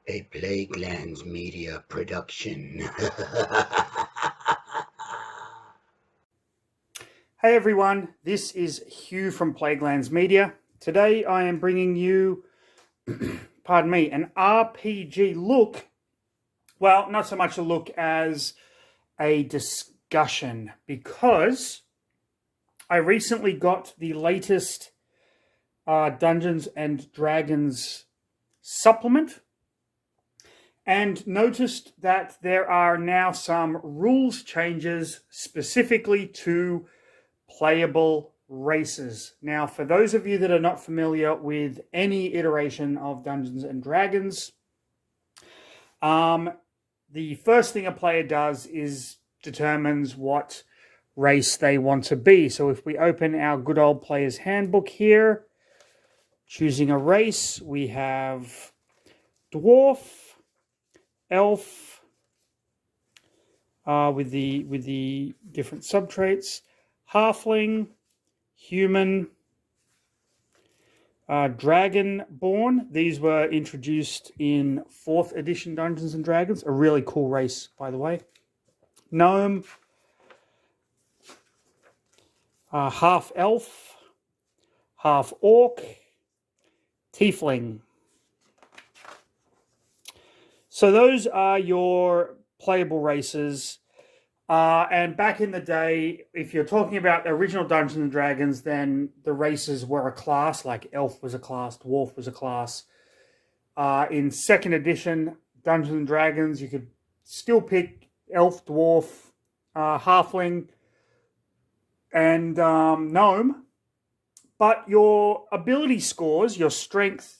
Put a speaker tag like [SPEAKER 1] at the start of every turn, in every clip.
[SPEAKER 1] A Plaguelands Media production.
[SPEAKER 2] Hey everyone, this is Hugh from Plaguelands Media. Today I am bringing you, pardon me, an RPG look. Well, not so much a look as a discussion, because I recently got the latest Dungeons and Dragons supplement and noticed that there are now some rules changes specifically to playable races. Now, for those of you that are not familiar with any iteration of Dungeons and Dragons, the first thing a player does is determines what race they want to be. So if we open our good old player's handbook here, choosing a race, we have dwarf, elf, with the different subtraits, halfling, human, dragonborn. These were introduced in 4th edition Dungeons and Dragons. A really cool race, by the way. Gnome, half elf, half orc, tiefling. So those are your playable races. And back in the day, if you're talking about the original Dungeons and Dragons, then the races were a class, like elf was a class, dwarf was a class. In 2nd edition Dungeons and Dragons, you could still pick elf, dwarf, halfling, and gnome. But your ability scores, your strength,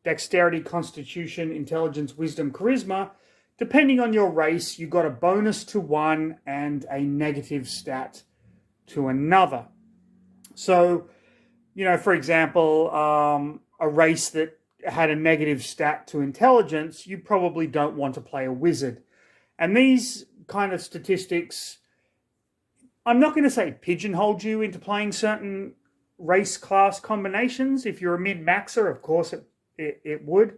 [SPEAKER 2] dexterity, constitution, intelligence, wisdom, charisma, depending on your race, you got a bonus to one and a negative stat to another. So, for example, a race that had a negative stat to intelligence, you probably don't want to play a wizard. And these kind of statistics, I'm not going to say pigeonhole you into playing certain race class combinations. If you're a min-maxer, of course it would.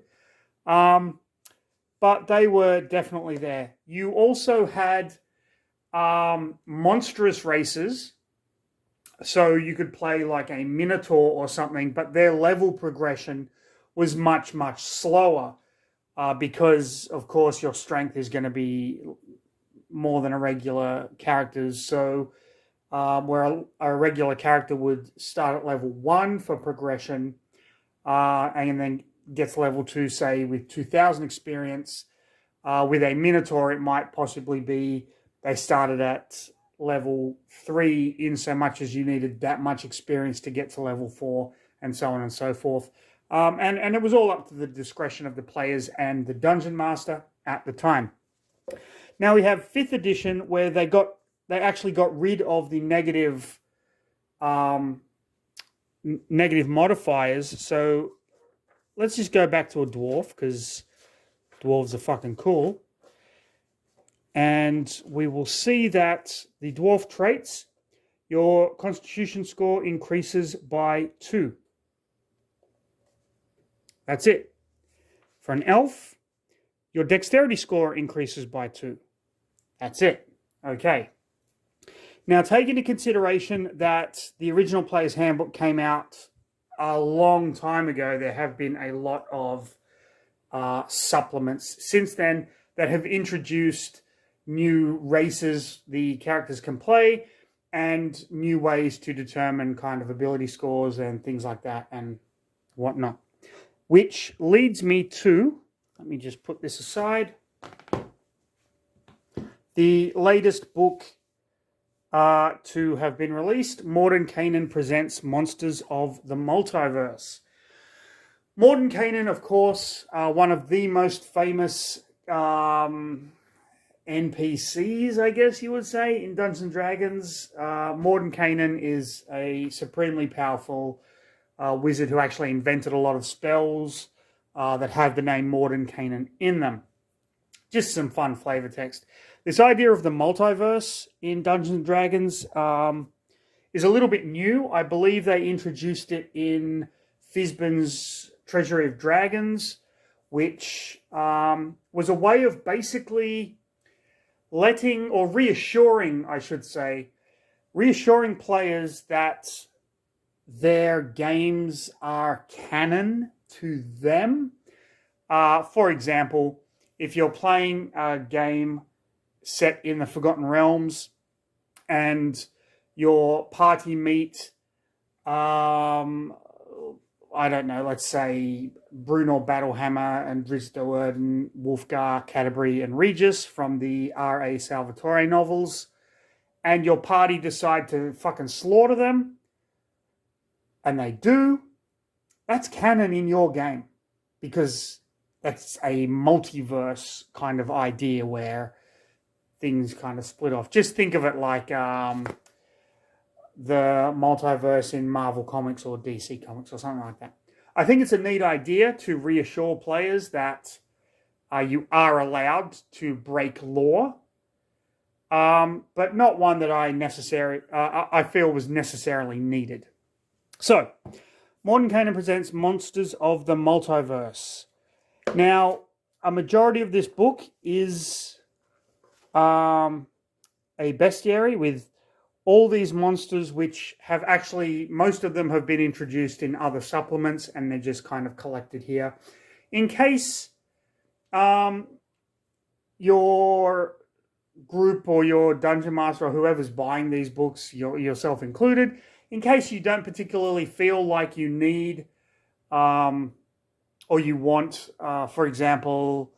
[SPEAKER 2] But they were definitely there. You also had monstrous races. So you could play like a Minotaur or something, but their level progression was much, much slower because, of course, your strength is going to be more than a regular character's. So where a regular character would start at level 1 for progression and then gets level 2, say, with 2,000 experience. With a Minotaur, it might possibly be they started at level 3 in so much as you needed that much experience to get to level 4 and so on and so forth. And it was all up to the discretion of the players and the dungeon master at the time. Now we have 5th edition where they actually got rid of the negative modifiers. So let's just go back to a dwarf because dwarves are fucking cool. And we will see that the dwarf traits, your constitution score increases by 2. That's it. For an elf, your dexterity score increases by 2. That's it. Okay. Now, take into consideration that the original Player's Handbook came out a long time ago. There have been a lot of supplements since then that have introduced new races the characters can play and new ways to determine kind of ability scores and things like that and whatnot. Which leads me to, let me just put this aside, the latest book to have been released, Mordenkainen Presents Monsters of the Multiverse. Mordenkainen, of course, one of the most famous NPCs, I guess you would say, in Dungeons & Dragons. Mordenkainen is a supremely powerful wizard who actually invented a lot of spells that have the name Mordenkainen in them. Just some fun flavor text. This idea of the multiverse in Dungeons & Dragons is a little bit new. I believe they introduced it in Fizban's Treasury of Dragons, which was a way of basically letting, or reassuring, I should say, reassuring players that their games are canon to them. For example, if you're playing a game set in the Forgotten Realms and your party meet, I don't know, let's say Brunor Battlehammer and Drizzt Do'Urden, Wulfgar, Canterbury, and Regis from the R.A. Salvatore novels, and your party decide to fucking slaughter them, and they do, that's canon in your game, because that's a multiverse kind of idea where things kind of split off. Just think of it like the multiverse in Marvel Comics or DC Comics or something like that. I think it's a neat idea to reassure players that you are allowed to break law, but not one that I feel was necessarily needed. So, Modern Canon presents Monsters of the Multiverse. Now, a majority of this book is a bestiary with all these monsters, which have actually, most of them have been introduced in other supplements, and they're just kind of collected here. In case your group or your dungeon master or whoever's buying these books, yourself included, in case you don't particularly feel like you need or you want, for example,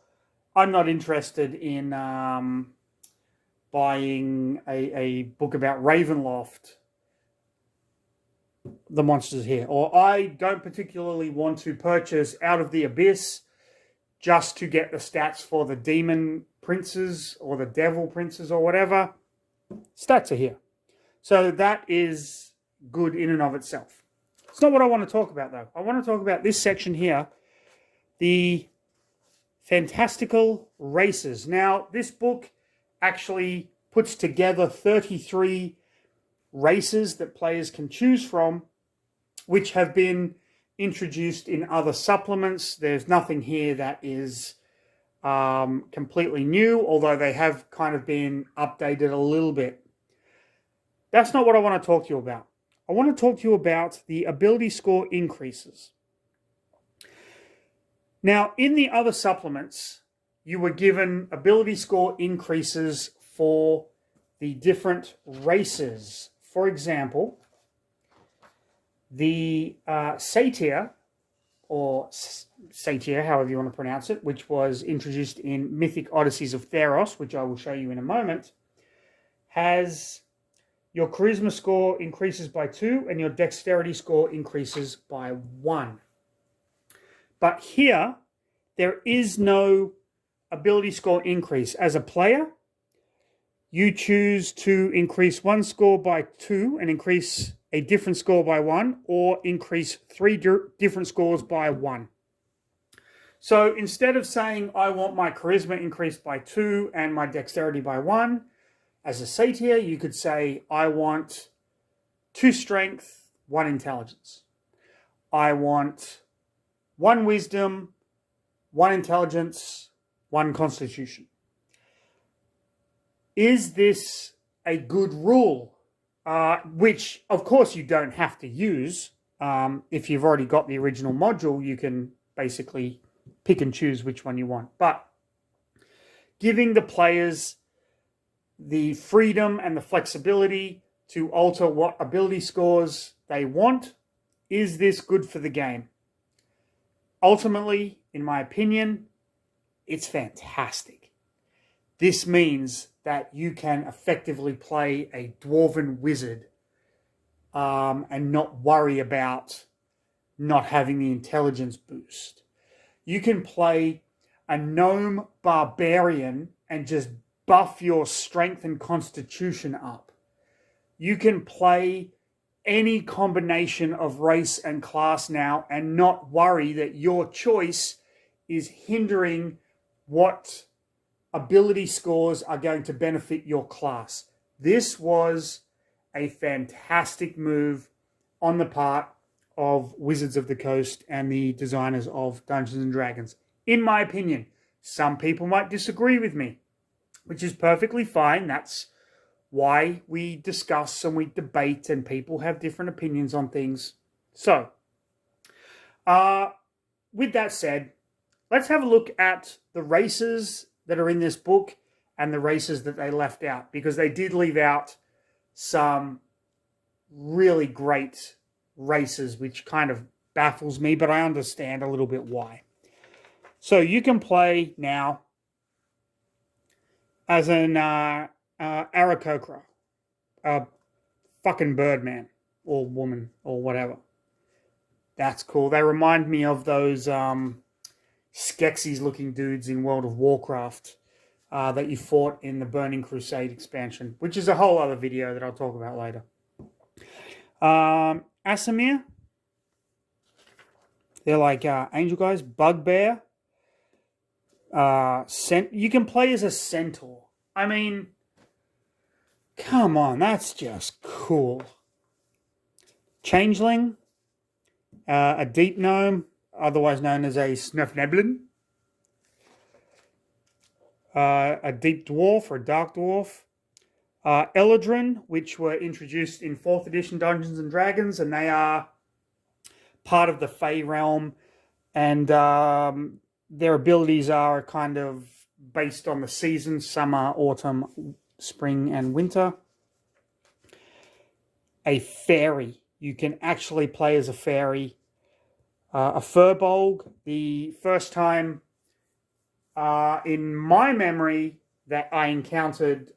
[SPEAKER 2] I'm not interested in buying a book about Ravenloft, the monsters here, or I don't particularly want to purchase Out of the Abyss just to get the stats for the demon princes or the devil princes or whatever. Stats are here. So that is good in and of itself. It's not what I want to talk about, though. I want to talk about this section here, the Fantastical Races. Now, this book actually puts together 33 races that players can choose from, which have been introduced in other supplements. There's nothing here that is completely new, although they have kind of been updated a little bit. That's not what I want to talk to you about. I want to talk to you about the ability score increases. Now, in the other supplements, you were given ability score increases for the different races. For example, the Satyr, or Satyr, however you want to pronounce it, which was introduced in Mythic Odysseys of Theros, which I will show you in a moment, has your charisma score increases by 2 and your dexterity score increases by 1. But here, there is no ability score increase. As a player, you choose to increase one score by 2 and increase a different score by 1, or increase 3 different scores by 1. So instead of saying, I want my charisma increased by 2 and my dexterity by 1, as a satyr, you could say, I want 2 strength, 1 intelligence. I want 1 wisdom, 1 intelligence, 1 constitution. Is this a good rule? Which, of course, you don't have to use. If you've already got the original module, you can basically pick and choose which one you want. But giving the players the freedom and the flexibility to alter what ability scores they want, is this good for the game? Ultimately, in my opinion, it's fantastic. This means that you can effectively play a dwarven wizard and not worry about not having the intelligence boost. You can play a gnome barbarian and just buff your strength and constitution up. You can play any combination of race and class now and not worry that your choice is hindering what ability scores are going to benefit your class. This was a fantastic move on the part of Wizards of the Coast and the designers of Dungeons & Dragons. in my opinion. Some people might disagree with me, which is perfectly fine. That's why we discuss and we debate, and people have different opinions on things. So, with that said, let's have a look at the races that are in this book and the races that they left out, because they did leave out some really great races, which kind of baffles me, but I understand a little bit why. So you can play now as an Aarakocra, a fucking birdman or woman or whatever. That's cool. They remind me of those Skeksis looking dudes in World of Warcraft that you fought in the Burning Crusade expansion, which is a whole other video that I'll talk about later. Asimir, they're like angel guys. Bugbear. You can play as a centaur. I mean, come on, that's just cool. Changeling, a deep gnome, otherwise known as a Snufneblin. A deep dwarf or a dark dwarf. Eladrin, which were introduced in 4th edition Dungeons and Dragons, and they are part of the Fey realm, and their abilities are kind of based on the seasons: summer, autumn, spring, and winter. A fairy. You can actually play as a fairy. A Furbolg. The first time in my memory that I encountered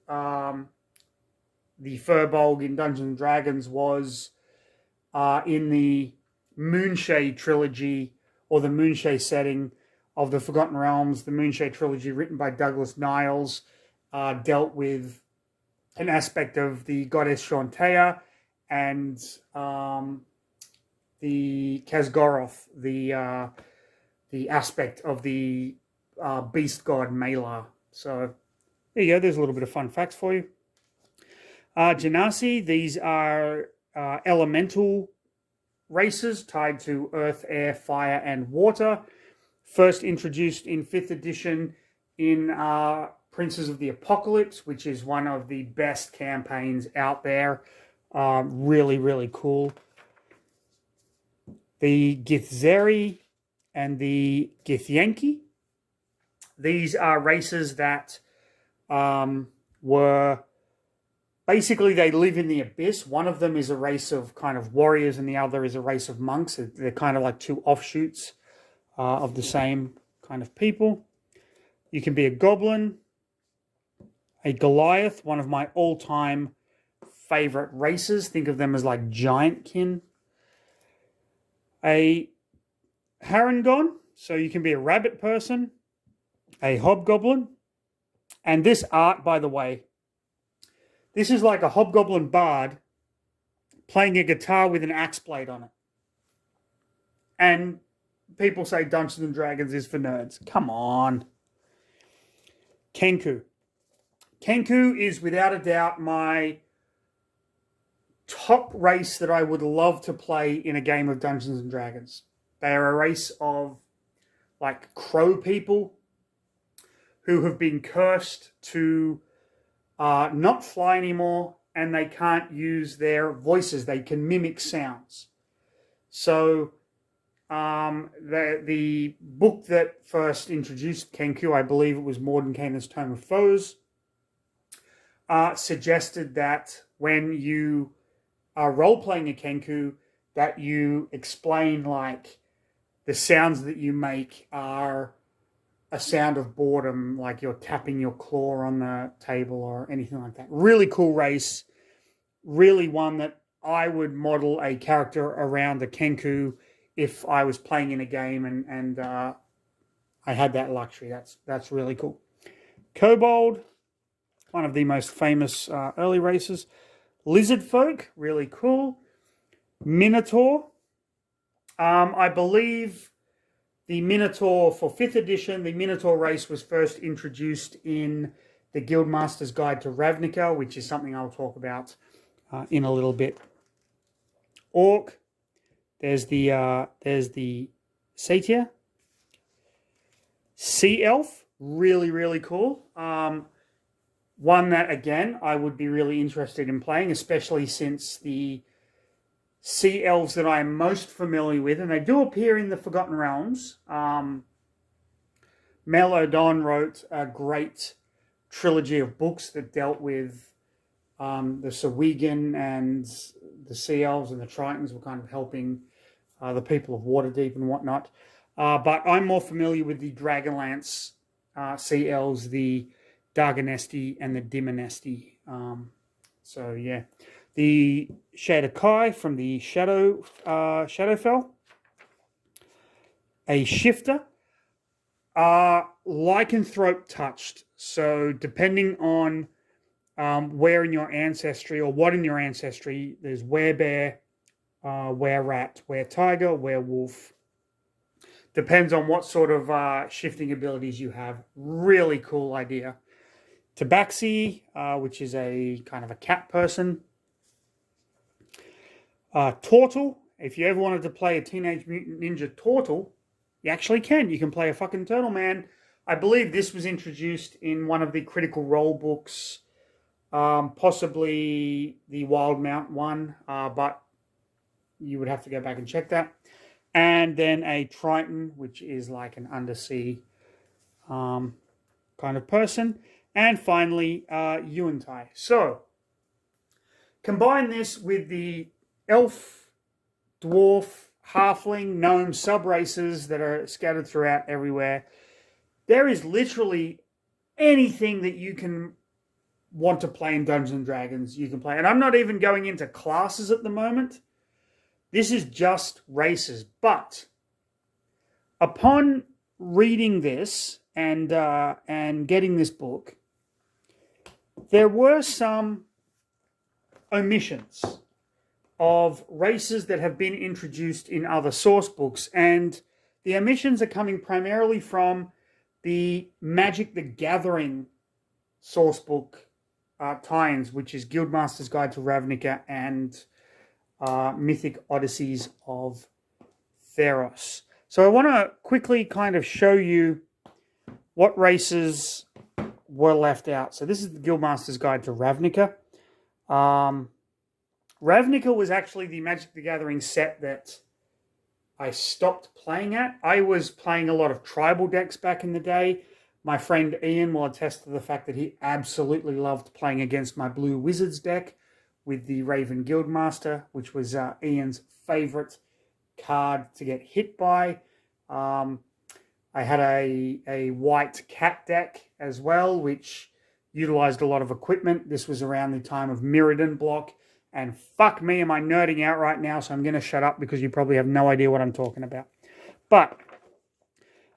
[SPEAKER 2] the Furbolg in Dungeons and Dragons was in the Moonshade trilogy, or the Moonshade setting of the Forgotten Realms. The Moonshade trilogy, written by Douglas Niles, dealt with an aspect of the goddess Shantea and the Kazgoroth, the aspect of the beast god Malar. So there you go. There's a little bit of fun facts for you. Genasi, these are elemental races tied to earth, air, fire, and water. First introduced in 5th edition in Princes of the Apocalypse, which is one of the best campaigns out there. Really, really cool. The Githzeri and the Githyanki. These are races that were... Basically, they live in the abyss. One of them is a race of kind of warriors, and the other is a race of monks. They're kind of like two offshoots of the same kind of people. You can be a goblin, a Goliath, one of my all-time favorite races. Think of them as like giantkin. A Harengon, so you can be a rabbit person, a hobgoblin. And this art, by the way, this is like a hobgoblin bard playing a guitar with an axe blade on it. And people say Dungeons and Dragons is for nerds. Come on. Kenku. Kenku is without a doubt my top race that I would love to play in a game of Dungeons and Dragons. They are a race of like crow people who have been cursed to not fly anymore, and they can't use their voices. They can mimic sounds. So the book that first introduced Kenku, I believe it was Mordenkainen's Tome of Foes, suggested that when you are role-playing a Kenku, that you explain like the sounds that you make are a sound of boredom, like you're tapping your claw on the table or anything like that. Really cool race. Really one that I would model a character around a Kenku if I was playing in a game and I had that luxury. That's really cool. Kobold, one of the most famous early races. Lizard folk, really cool. Minotaur. I believe the Minotaur for 5th edition, the Minotaur race was first introduced in the Guildmaster's Guide to Ravnica, which is something I'll talk about in a little bit. Orc. There's the Satyr. Sea Elf, really, really cool. One that, again, I would be really interested in playing, especially since the sea elves that I am most familiar with, and they do appear in the Forgotten Realms. Mel O'Don wrote a great trilogy of books that dealt with the Sahuagin, and the Sea Elves and the Tritons were kind of helping the people of Waterdeep and whatnot. But I'm more familiar with the Dragonlance Sea Elves, the Darganesti and the Dimonesti. So yeah, the Shadakai from the Shadowfell, a Shifter, lycanthrope touched. So depending on where in your ancestry or what in your ancestry, there's werebear, were-rat, were-tiger, werewolf. Depends on what sort of shifting abilities you have. Really cool idea. Tabaxi, which is a kind of a cat person. Turtle. If you ever wanted to play a Teenage Mutant Ninja Turtle, you actually can. You can play a fucking turtle man. I believe this was introduced in one of the Critical Role books, possibly the Wild Mount one, but you would have to go back and check that. And then a Triton, which is like an undersea kind of person. And finally, Yuan-Tai. So, combine this with the elf, dwarf, halfling, gnome sub-races that are scattered throughout everywhere. There is literally anything that you can want to play in Dungeons & Dragons, you can play. And I'm not even going into classes at the moment. This is just races. But upon reading this and getting this book, there were some omissions of races that have been introduced in other source books, and the omissions are coming primarily from the Magic the Gathering source book tie-ins, which is Guildmaster's Guide to Ravnica and Mythic Odysseys of Theros. So I want to quickly kind of show you what races were left out. So this is the Guildmaster's Guide to Ravnica. Ravnica was actually the Magic the Gathering set that I stopped playing at. I was playing a lot of tribal decks back in the day. My friend Ian will attest to the fact that he absolutely loved playing against my Blue Wizards deck with the Raven Guildmaster, which was Ian's favorite card to get hit by. I had a white cat deck as well, which utilized a lot of equipment. This was around the time of Mirrodin block. And fuck me, am I nerding out right now, so I'm going to shut up because you probably have no idea what I'm talking about. But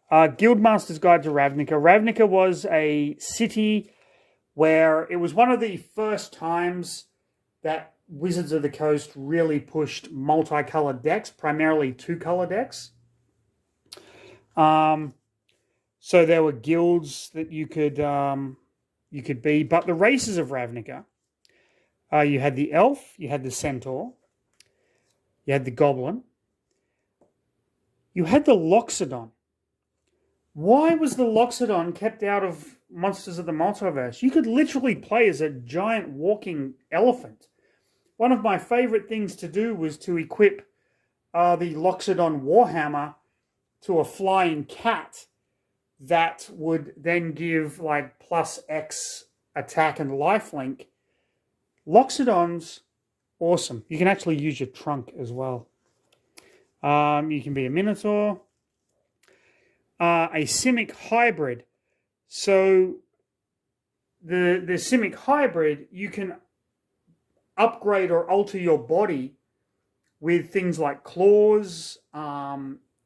[SPEAKER 2] Guildmaster's Guide to Ravnica. Ravnica was a city where it was one of the first times that Wizards of the Coast really pushed multicolored decks, primarily two-color decks. So there were guilds that you could be, but the races of Ravnica, you had the elf, you had the centaur, you had the goblin, you had the loxodon. Why was the loxodon kept out of Monsters of the Multiverse? You could literally play as a giant walking elephant. One of my favorite things to do was to equip the loxodon warhammer to a flying cat that would then give like plus X attack and lifelink. Loxodon's awesome. You can actually use your trunk as well. You can be a minotaur. A Simic hybrid. So the Simic hybrid, you can upgrade or alter your body with things like claws,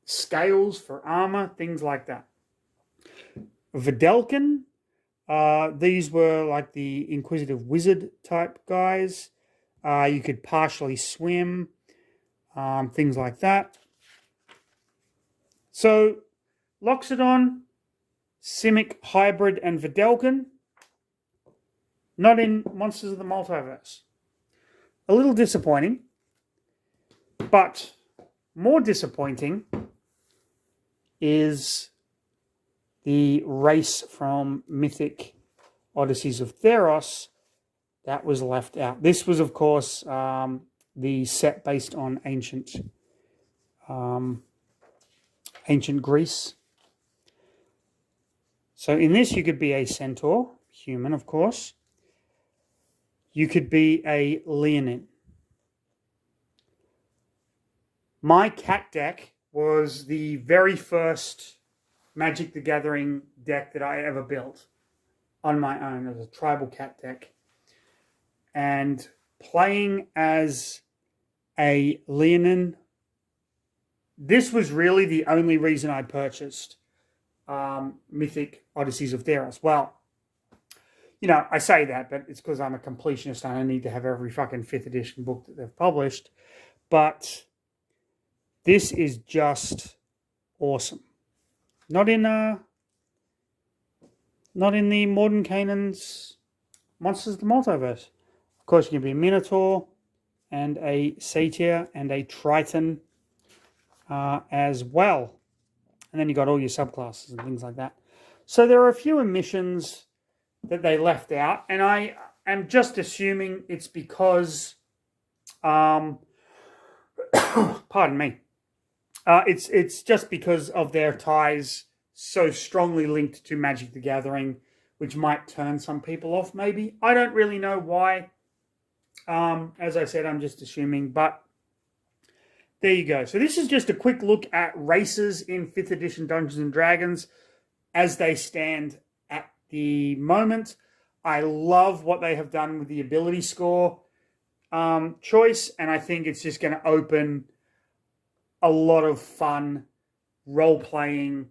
[SPEAKER 2] scales for armor, things like that. Videlkin, these were like the Inquisitive Wizard type guys. You could partially swim, things like that. So Loxodon, Simic hybrid, and Videlkin, not in Monsters of the Multiverse. A little disappointing, but more disappointing is the race from Mythic Odysseys of Theros, that was left out. This was, of course, the set based on ancient Greece. So in this, you could be a centaur, human, of course. You could be a leonin. My cat deck was the very first Magic the Gathering deck that I ever built on my own as a tribal cat deck. And playing as a leonin, this was really the only reason I purchased Mythic Odysseys of Theros. Well, you know, I say that, but it's because I'm a completionist and I need to have every fucking 5th edition book that they've published. But this is just awesome. Not in the Modern Canaan's Monsters of the Multiverse. Of course, you can be a Minotaur and a Satyr and a Triton as well. And then you got all your subclasses and things like that. So there are a few emissions that they left out, and I am just assuming it's because, pardon me, it's just because of their ties so strongly linked to Magic the Gathering, which might turn some people off. Maybe, I don't really know why. As I said, I'm just assuming, but there you go. So this is just a quick look at races in 5th edition Dungeons and Dragons as they stand at the moment. I love what they have done with the ability score choice, and I think it's just going to open a lot of fun role-playing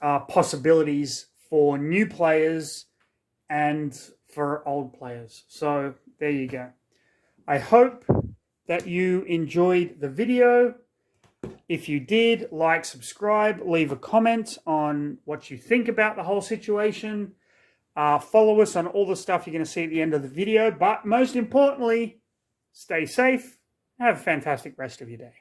[SPEAKER 2] possibilities for new players and for old players. So there you go. I hope that you enjoyed the video. If you did, like, subscribe, leave a comment on what you think about the whole situation. Follow us on all the stuff you're going to see at the end of the video. But most importantly, stay safe. Have a fantastic rest of your day.